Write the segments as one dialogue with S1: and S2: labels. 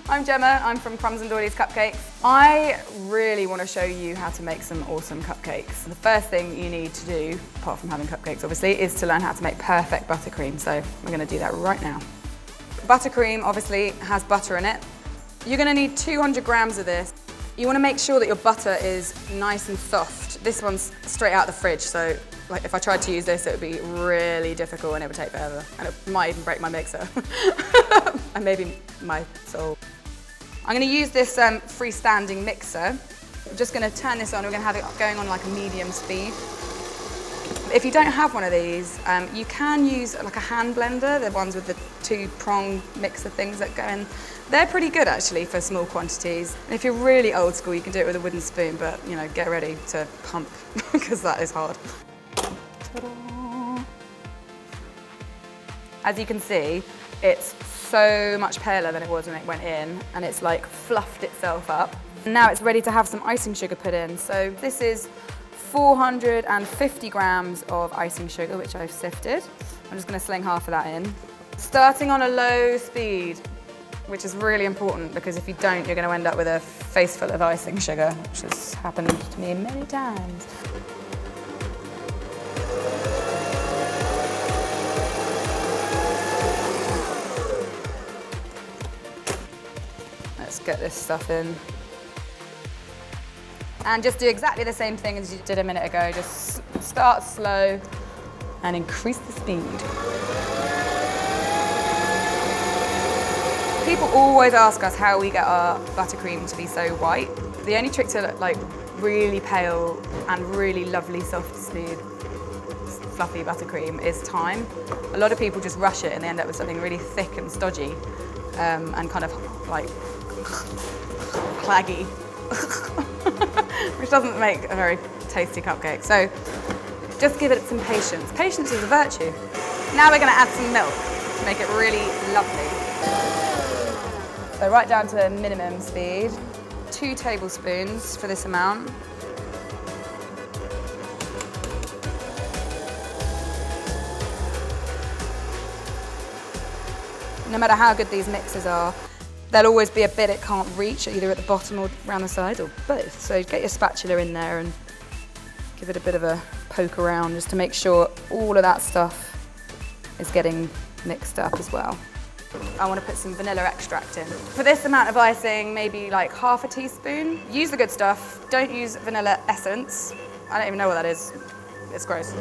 S1: I'm Gemma, I'm from Crumbs and Doilies Cupcakes. I really want to show you how to make some awesome cupcakes. The first thing you need to do, apart from having cupcakes obviously, is to learn how to make perfect buttercream. So we're going to do that right now. Buttercream obviously has butter in it. You're going to need 200 grams of this. You want to make sure that your butter is nice and soft. This one's straight out the fridge, so like if I tried to use this, it would be really difficult and it would take forever. And it might even break my mixer. And maybe my soul. I'm going to use this freestanding mixer. I'm just going to turn this on. We're going to have it going on like a medium speed. If you don't have one of these, you can use like a hand blender, the ones with the 2-prong mixer things that go in. They're pretty good actually for small quantities. And if you're really old school, you can do it with a wooden spoon, but you know, get ready to pump because that is hard. Ta-da. As you can see, it's so much paler than it was when it went in, and it's like fluffed itself up. Now it's ready to have some icing sugar put in. So this is 450 grams of icing sugar, which I've sifted. I'm just going to sling half of that in. Starting on a low speed, which is really important because if you don't, you're going to end up with a face full of icing sugar, which has happened to me many times. Let's get this stuff in. And just do exactly the same thing as you did a minute ago. Just start slow and increase the speed. People always ask us how we get our buttercream to be so white. The only trick to like really pale and really lovely, soft, smooth, fluffy buttercream is time. A lot of people just rush it and they end up with something really thick and stodgy and kind of like claggy. Which doesn't make a very tasty cupcake. So just give it some patience. Patience is a virtue. Now we're going to add some milk to make it really lovely. So right down to minimum speed. 2 tablespoons for this amount. No matter how good these mixes are, there'll always be a bit it can't reach, either at the bottom or around the sides, or both. So get your spatula in there and give it a bit of a poke around just to make sure all of that stuff is getting mixed up as well. I want to put some vanilla extract in. For this amount of icing, maybe like half a teaspoon. Use the good stuff. Don't use vanilla essence. I don't even know what that is. It's gross.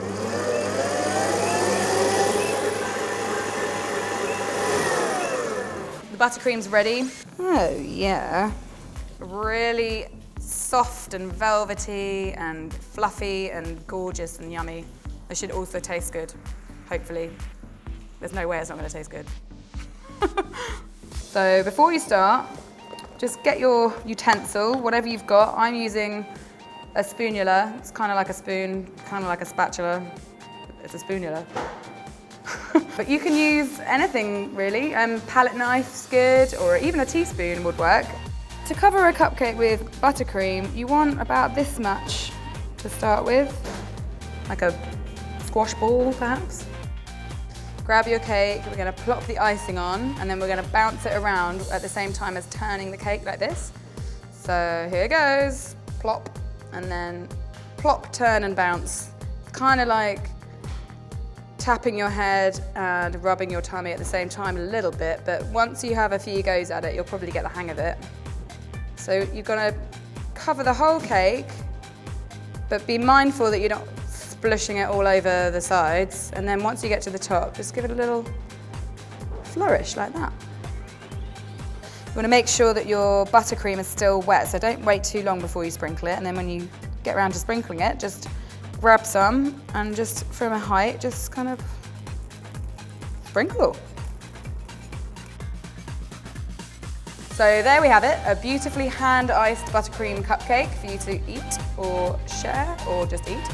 S1: Buttercream's ready. Oh yeah. Really soft and velvety and fluffy and gorgeous and yummy. It should also taste good, hopefully. There's no way it's not going to taste good. So before you start, just get your utensil, whatever you've got. I'm using a spoonula. It's kind of like a spoon, kind of like a spatula. It's a spoonula. But you can use anything really. Palette knife's good, or even a teaspoon would work. To cover a cupcake with buttercream, you want about this much to start with, like a squash ball perhaps. Grab your cake, we're going to plop the icing on, and then we're going to bounce it around at the same time as turning the cake like this. So here goes, plop, and then plop, turn and bounce. It's kind of like tapping your head and rubbing your tummy at the same time a little bit, but once you have a few goes at it, you'll probably get the hang of it. So you're going to cover the whole cake, but be mindful that you're not splushing it all over the sides, and then once you get to the top, just give it a little flourish like that. You want to make sure that your buttercream is still wet, so don't wait too long before you sprinkle it, and then when you get around to sprinkling it, just grab some and just from a height, just kind of sprinkle. So there we have it, a beautifully hand-iced buttercream cupcake for you to eat or share or just eat.